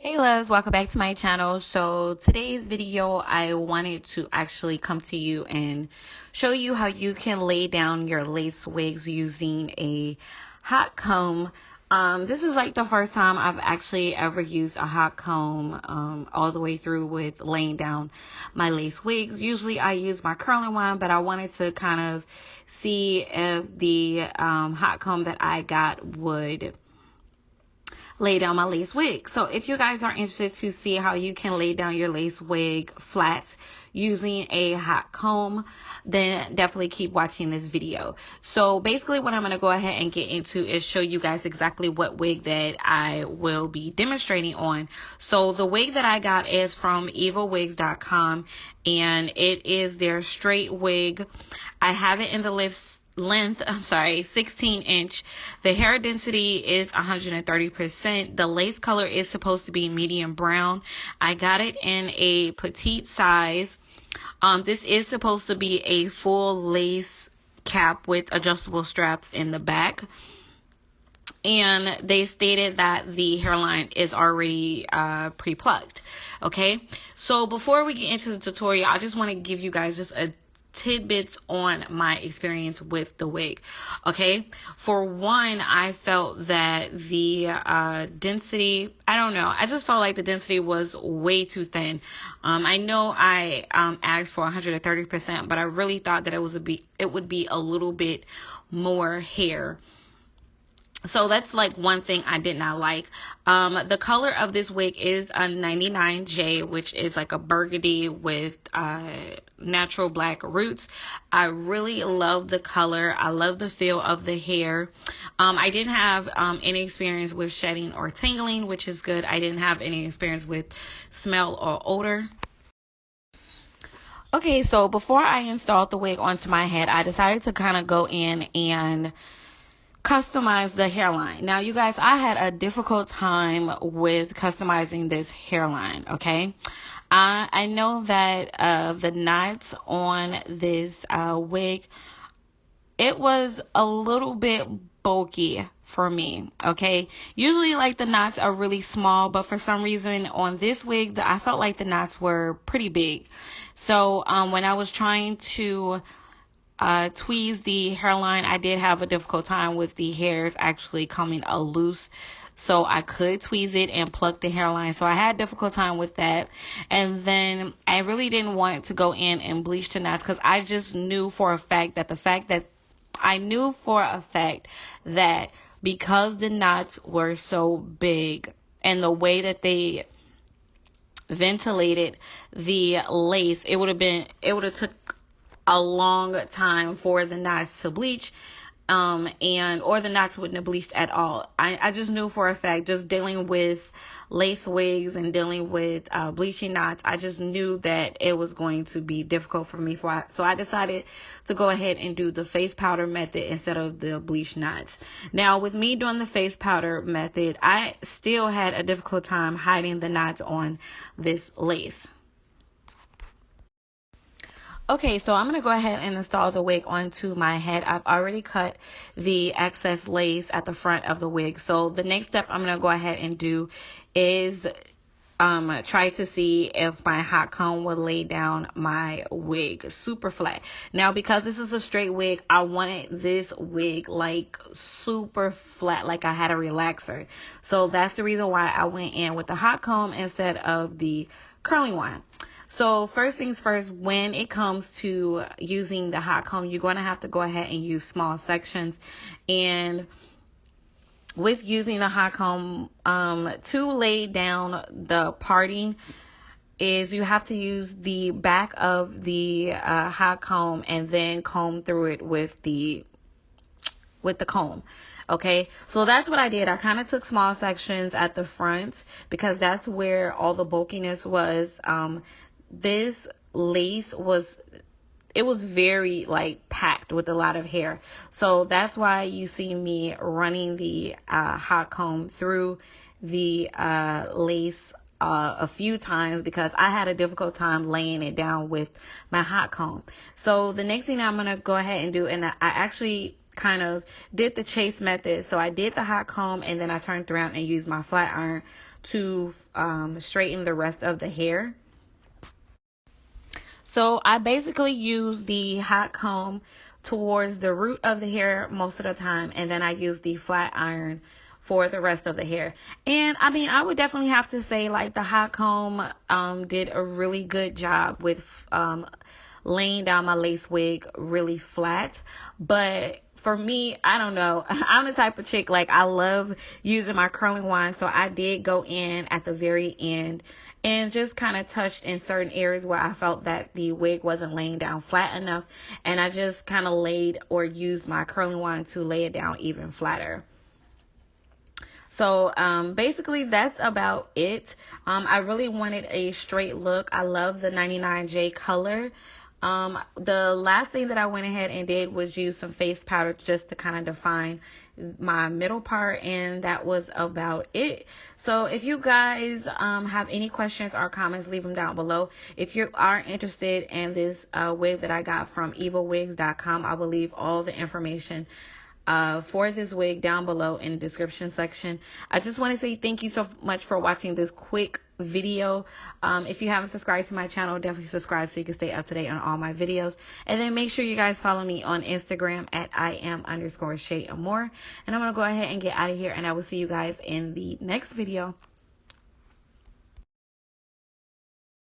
Hey loves, welcome back to my channel. So today's video, I wanted to actually come to you and show you how you can lay down your lace wigs using a hot comb. This is like the first time I've actually ever used a hot comb all the way through with laying down my lace wigs. Usually I use my curling one, but I wanted to kind of see if the hot comb that I got would lay down my lace wig. So if you guys are interested to see how you can lay down your lace wig flat using a hot comb, then definitely keep watching this video. So basically what I'm going to go ahead and get into is show you guys exactly what wig that I will be demonstrating on. So the wig that I got is from Evawigs.com, and it is their straight wig. I have it in the length 16 inch. The hair density is 130%. The lace color is supposed to be medium brown. I got it in a petite size. This is supposed to be a full lace cap with adjustable straps in the back, and they stated that the hairline is already pre-plucked. Okay, so before we get into the tutorial, I just want to give you guys just a tidbits on my experience with the wig. Okay, for one, I felt that the density, I don't know, I just felt like the density was way too thin. I know I asked for 130%, but I really thought that it would be a little bit more hair. So that's like one thing I did not like. The color of this wig is a 99J, which is like a burgundy with natural black roots. I really love the color. I love the feel of the hair. I didn't have any experience with shedding or tangling, which is good. I didn't have any experience with smell or odor. Okay, so before I installed the wig onto my head, I decided to kind of go in and customize the hairline. Now you guys, I had a difficult time with customizing this hairline. Okay, I know that the knots on this wig, it was a little bit bulky for me. Okay, usually like the knots are really small, but for some reason on this wig I felt like the knots were pretty big. So when I was trying to tweeze the hairline, I did have a difficult time with the hairs actually coming loose, so I could tweeze it and pluck the hairline. So I had a difficult time with that. And then I really didn't want to go in and bleach the knots, because I just knew for a fact that because the knots were so big and the way that they ventilated the lace, it would have took a long time for the knots to bleach, or the knots wouldn't have bleached at all. I just knew for a fact, just dealing with lace wigs and dealing with bleaching knots, I just knew that it was going to be difficult for me. So I decided to go ahead and do the face powder method instead of the bleach knots. Now with me doing the face powder method, I still had a difficult time hiding the knots on this lace. Okay, so I'm going to go ahead and install the wig onto my head. I've already cut the excess lace at the front of the wig. So the next step I'm going to go ahead and do is try to see if my hot comb will lay down my wig super flat. Now, because this is a straight wig, I wanted this wig like super flat, like I had a relaxer. So that's the reason why I went in with the hot comb instead of the curling one. So first things first, when it comes to using the hot comb, you're going to have to go ahead and use small sections. And with using the hot comb, to lay down the parting, is you have to use the back of the hot comb and then comb through it with the comb. Okay, so that's what I did. I kind of took small sections at the front because that's where all the bulkiness was. This lace was very like packed with a lot of hair, so that's why you see me running the hot comb through the lace a few times, because I had a difficult time laying it down with my hot comb. So the next thing I'm gonna go ahead and do, and I actually kind of did the chase method. So I did the hot comb and then I turned around and used my flat iron to straighten the rest of the hair. So I basically use the hot comb towards the root of the hair most of the time, and then I use the flat iron for the rest of the hair. And I mean, I would definitely have to say, like, the hot comb did a really good job with laying down my lace wig really flat. But for me, I don't know, I'm the type of chick, like, I love using my curling wand, so I did go in at the very end and just kind of touched in certain areas where I felt that the wig wasn't laying down flat enough, and I just kind of laid or used my curling wand to lay it down even flatter. So basically that's about it. I really wanted a straight look. I love the 99J color. The last thing that I went ahead and did was use some face powder just to kind of define my middle part, and that was about it. So if you guys have any questions or comments, leave them down below. If you are interested in this wig that I got from Evawigs.com, I will leave all the information for this wig down below in the description section. I just want to say thank you so much for watching this quick video. If you haven't subscribed to my channel, definitely subscribe so you can stay up to date on all my videos. And then make sure you guys follow me on Instagram at @IAM_Shay Amour. And I'm going to go ahead and get out of here, and I will see you guys in the next video.